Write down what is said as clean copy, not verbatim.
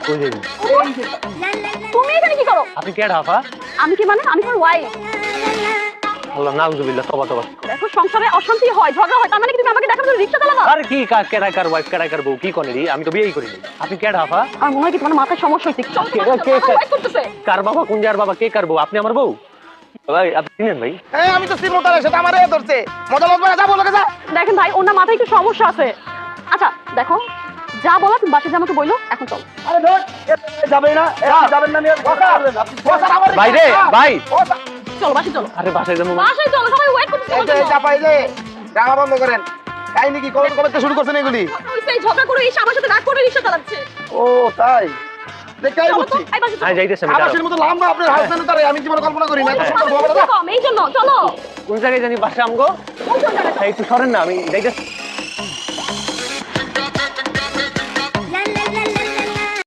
কই যাবি? তুমি এখানে কি করো? আপনি কে ঢাফা? আমি কি মানে আমি তোমার ওয়াইফ। আল্লাহ নাউজুবিল্লাহ, তওবা তওবা। দেখো সংসারে অশান্তি হয়, ঝগড়া হয়, তার মানে কি তুমি আমাকে দেখার জন্য রিকশা চালাবা? আরে কি কেডাকার ওয়াইফ কেডাকার বউ কি করেনি? আমি তো বিয়েই করিনি। আপনি কে ঢাফা? আমার মনে হয় কি তোমার মাথায় সমস্যা হইছে। চল কে ওয়াইফ করতেছে। কার বাবা কোন যার বাবা কে কার বউ? আপনি আমার বউ? ভাই আপনি চিনেন ভাই? এই আমি তো সিমো তারে সেটা আমারে ধরছে মজা লাগবে না, যা বলো যা। দেখেন ভাই, ওর না মাথায় একটু সমস্যা আছে। আচ্ছা দেখো, যা বলো তুমি বাসে জানো তো বইলো, এখন চল। আরে ধর যাবে না, যাবেন না নিয়ে বসা আমার ভাই রে ভাই, চলো বাসে চলো। আরে বাসায় যাবো। বাসায় চলো, সবাই ওয়েট করতেছে। এই যে চাপা, এই যে রাঙা বন্ধ করেন। কাহিনী কি কবে কবে শুরু করছেন এগুলি? ওই ঝগড়া করে এসে আমার সাথে রাগ করে রিকশা চালাচ্ছে। ও তাই দেখাই চলো তো, বুঝছি। এই বাসে চলো। আয় যাইতেছে আমি। আবাসের মতো লম্বা আপনার হাজবেন্ড তারে আমি জীবনে কল্পনা করি না। এত সুন্দর বড় বড় কম, এই জন্য চলো। কোন জায়গায় জানি বাসা আমগো? একটু সরেন না, আমি যাইতেছি।